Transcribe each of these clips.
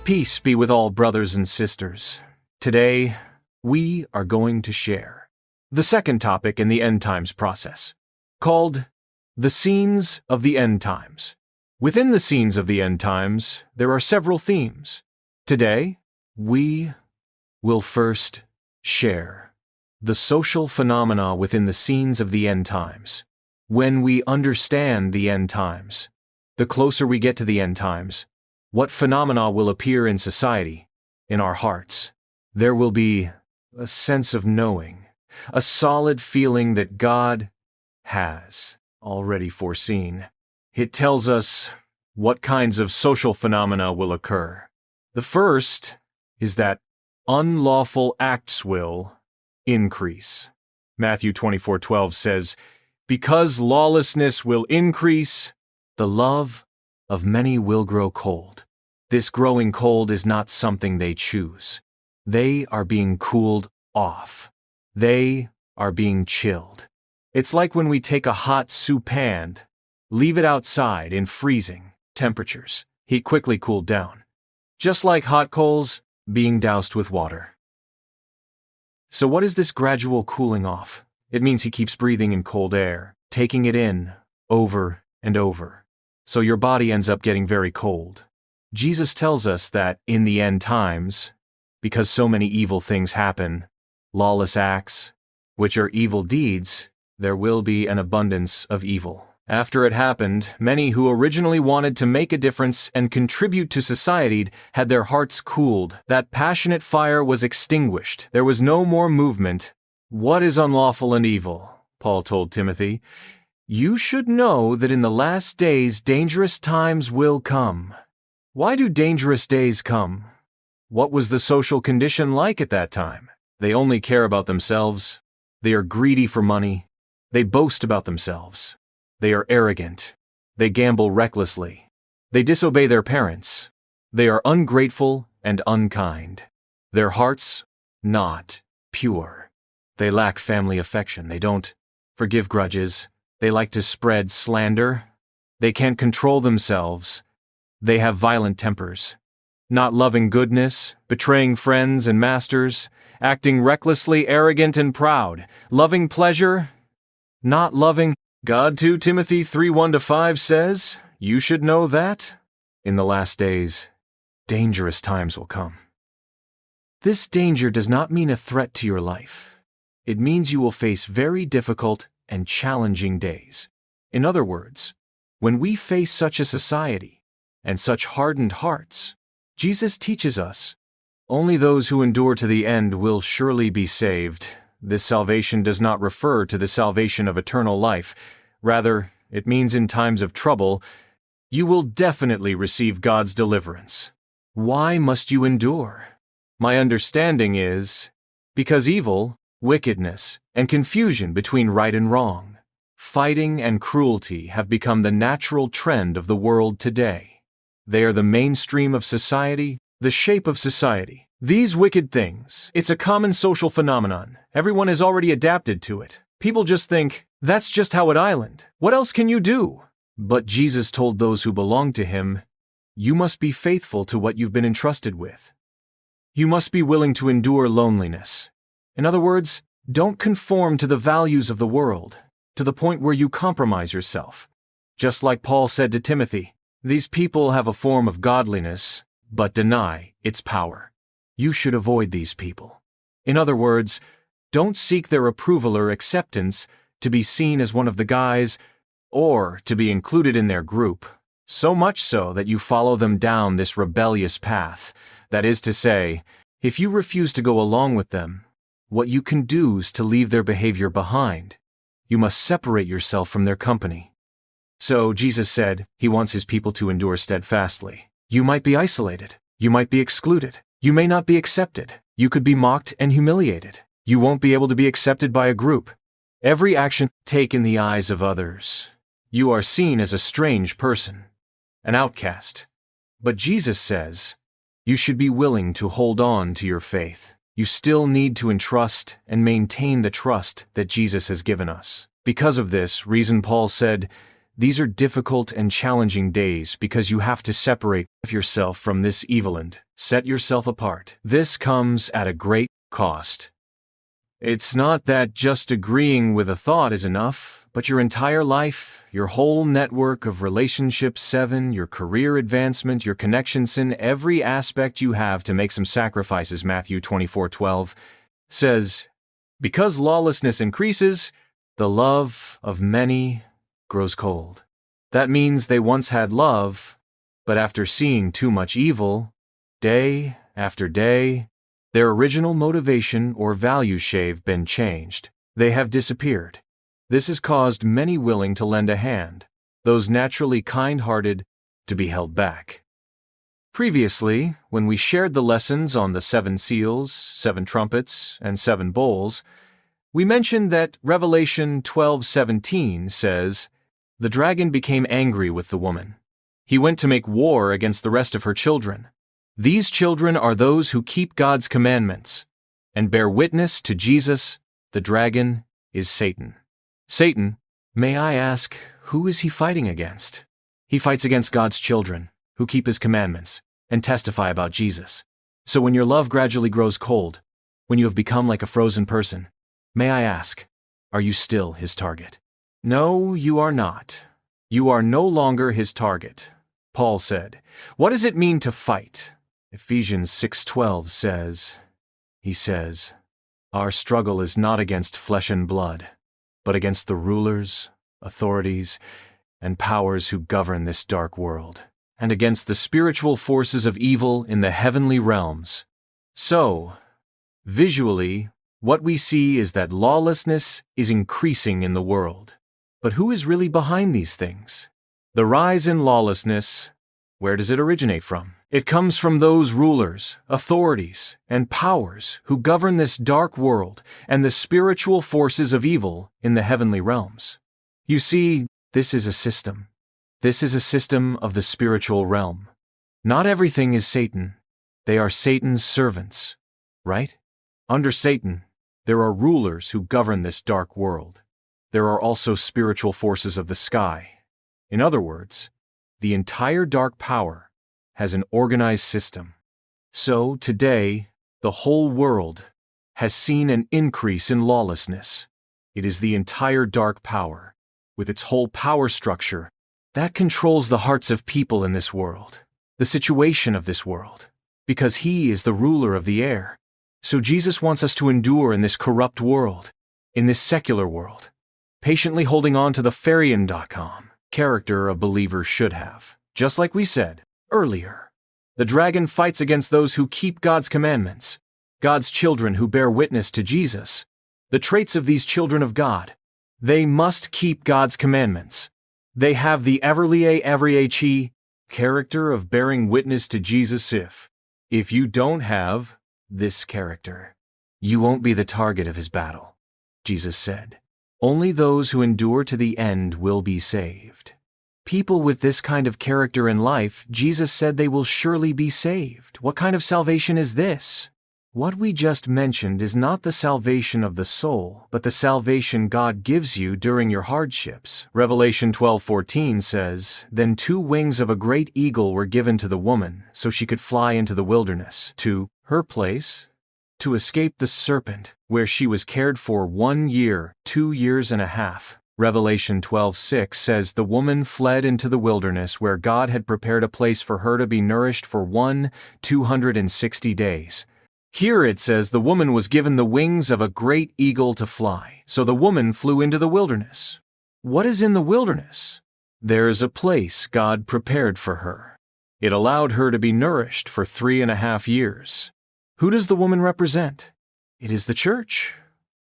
Peace be with all brothers and sisters. Today, we are going to share the second topic in the End Times process, called the scenes of the End Times. Within the scenes of the End Times, there are several themes. Today, we will first share the social phenomena within the scenes of the End Times. When we understand the End Times, the closer we get to the End Times, what phenomena will appear in society, in our hearts? There will be a sense of knowing, a solid feeling that God has already foreseen. It tells us what kinds of social phenomena will occur. The first is that unlawful acts will increase. Matthew 24:12 says, "Because lawlessness will increase, the love of many will grow cold." This growing cold is not something they choose. They are being cooled off. They are being chilled. It's like when we take a hot soup pan, leave it outside in freezing temperatures. Heat quickly cooled down. Just like hot coals being doused with water. So what is this gradual cooling off? It means he keeps breathing in cold air, taking it in over and over. So your body ends up getting very cold. Jesus tells us that in the end times, because so many evil things happen, lawless acts, which are evil deeds, there will be an abundance of evil. After it happened, many who originally wanted to make a difference and contribute to society had their hearts cooled. That passionate fire was extinguished. There was no more movement. What is unlawful and evil? Paul told Timothy. You should know that in the last days dangerous times will come. Why do dangerous days come? What was the social condition like at that time? They only care about themselves. They are greedy for money. They boast about themselves. They are arrogant. They gamble recklessly. They disobey their parents. They are ungrateful and unkind. Their hearts, not pure. They lack family affection. They don't forgive grudges. They like to spread slander. They can't control themselves. They have violent tempers. Not loving goodness, betraying friends and masters, acting recklessly arrogant and proud, loving pleasure, not loving God. 2 Timothy 3:1-5 says, you should know that in the last days, dangerous times will come. This danger does not mean a threat to your life. It means you will face very difficult and challenging days. In other words, when we face such a society and such hardened hearts, Jesus teaches us, only those who endure to the end will surely be saved. This salvation does not refer to the salvation of eternal life. Rather, it means in times of trouble, you will definitely receive God's deliverance. Why must you endure? My understanding is, because evil, wickedness, and confusion between right and wrong, fighting and cruelty have become the natural trend of the world today. They are the mainstream of society, the shape of society. These wicked things, it's a common social phenomenon. Everyone has already adapted to it. People just think, that's just how it island. What else can you do? But Jesus told those who belong to him, you must be faithful to what you've been entrusted with. You must be willing to endure loneliness. In other words, don't conform to the values of the world, to the point where you compromise yourself. Just like Paul said to Timothy, these people have a form of godliness, but deny its power. You should avoid these people. In other words, don't seek their approval or acceptance to be seen as one of the guys or to be included in their group, so much so that you follow them down this rebellious path. That is to say, if you refuse to go along with them, what you can do is to leave their behavior behind. You must separate yourself from their company. So Jesus said he wants his people to endure steadfastly. You might be isolated. You might be excluded. You may not be accepted. You could be mocked and humiliated. You won't be able to be accepted by a group. Every action take in the eyes of others. You are seen as a strange person, an outcast. But Jesus says, you should be willing to hold on to your faith. You still need to entrust and maintain the trust that Jesus has given us. Because of this reason, Paul said, these are difficult and challenging days because you have to separate yourself from this evil and Set yourself apart. This comes at a great cost. It's not that just agreeing with a thought is enough, but your entire life, your whole network of relationships, your career advancement, your connections, every aspect you have to make some sacrifices. Matthew 24:12 says, because lawlessness increases, the love of many grows cold. That means they once had love, but after seeing too much evil, day after day, their original motivation or values have been changed. They have disappeared. This has caused many willing to lend a hand, those naturally kind-hearted, to be held back. Previously, when we shared the lessons on the 7 seals, 7 trumpets, and 7 bowls, we mentioned that Revelation 12:17 says, the dragon became angry with the woman. He went to make war against the rest of her children. These children are those who keep God's commandments and bear witness to Jesus. The dragon is Satan. Satan, may I ask, who is he fighting against? He fights against God's children, who keep his commandments and testify about Jesus. So when your love gradually grows cold, when you have become like a frozen person, may I ask, are you still his target? No, you are not. You are no longer his target. Paul said, what does it mean to fight? Ephesians 6:12 says, our struggle is not against flesh and blood, but against the rulers, authorities, and powers who govern this dark world, and against the spiritual forces of evil in the heavenly realms. So, visually, what we see is that lawlessness is increasing in the world. But who is really behind these things? The rise in lawlessness, where does it originate from? It comes from those rulers, authorities, and powers who govern this dark world and the spiritual forces of evil in the heavenly realms. You see, this is a system. This is a system of the spiritual realm. Not everything is Satan. They are Satan's servants, right? Under Satan, there are rulers who govern this dark world. There are also spiritual forces of the sky. In other words, the entire dark power has an organized system. So, today, the whole world has seen an increase in lawlessness. It is the entire dark power, with its whole power structure, that controls the hearts of people in this world, the situation of this world, because he is the ruler of the air. So Jesus wants us to endure in this corrupt world, in this secular world, patiently holding on to the Farian.com character a believer should have. Just like we said earlier, the dragon fights against those who keep God's commandments, God's children who bear witness to Jesus. The traits of these children of God, they must keep God's commandments. They have the every character of bearing witness to Jesus. If you don't have this character, you won't be the target of his battle. Jesus said, only those who endure to the end will be saved. People with this kind of character in life, Jesus said they will surely be saved. What kind of salvation is this? What we just mentioned is not the salvation of the soul, but the salvation God gives you during your hardships. Revelation 12:14 says, then 2 wings of a great eagle were given to the woman, so she could fly into the wilderness, to her place, to escape the serpent, where she was cared for 1 year, 2 years and a half. Revelation 12:6 says the woman fled into the wilderness where God had prepared a place for her to be nourished for 260 days. Here it says the woman was given the wings of a great eagle to fly, so the woman flew into the wilderness. What is in the wilderness? There is a place God prepared for her. It allowed her to be nourished for 3.5 years. Who does the woman represent? It is the church.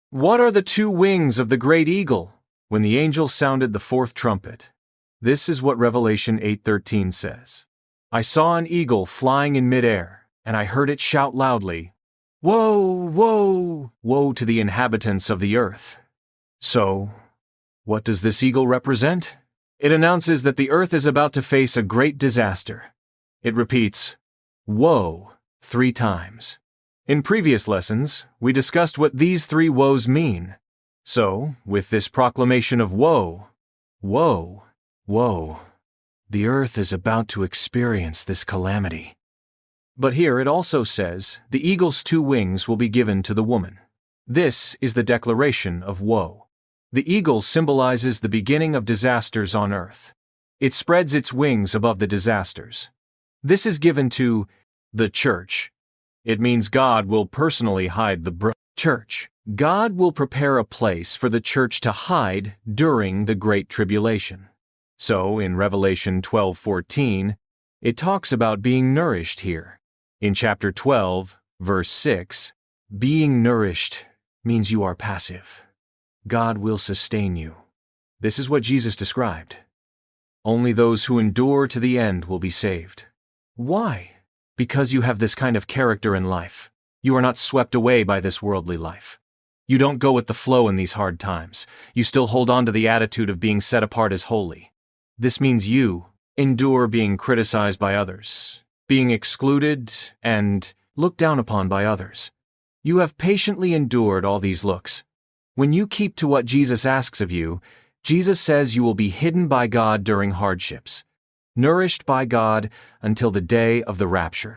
What are the 2 wings of the great eagle? When the angel sounded the 4th trumpet. This is what Revelation 8:13 says. I saw an eagle flying in midair, and I heard it shout loudly, woe, woe, woe to the inhabitants of the earth. So, what does this eagle represent? It announces that the earth is about to face a great disaster. It repeats, woe, 3 times. In previous lessons, we discussed what these 3 woes mean. So, with this proclamation of woe, woe, woe, the earth is about to experience this calamity. But here it also says, the eagle's 2 wings will be given to the woman. This is the declaration of woe. The eagle symbolizes the beginning of disasters on earth. It spreads its wings above the disasters. This is given to the church. It means God will personally hide the church. God will prepare a place for the church to hide during the Great Tribulation. So, in Revelation 12:14, it talks about being nourished here. In chapter 12, verse 6, being nourished means you are passive. God will sustain you. This is what Jesus described. Only those who endure to the end will be saved. Why? Because you have this kind of character in life. You are not swept away by this worldly life. You don't go with the flow in these hard times. You still hold on to the attitude of being set apart as holy. This means you endure being criticized by others, being excluded, and looked down upon by others. You have patiently endured all these looks. When you keep to what Jesus asks of you, Jesus says you will be hidden by God during hardships, nourished by God until the day of the rapture.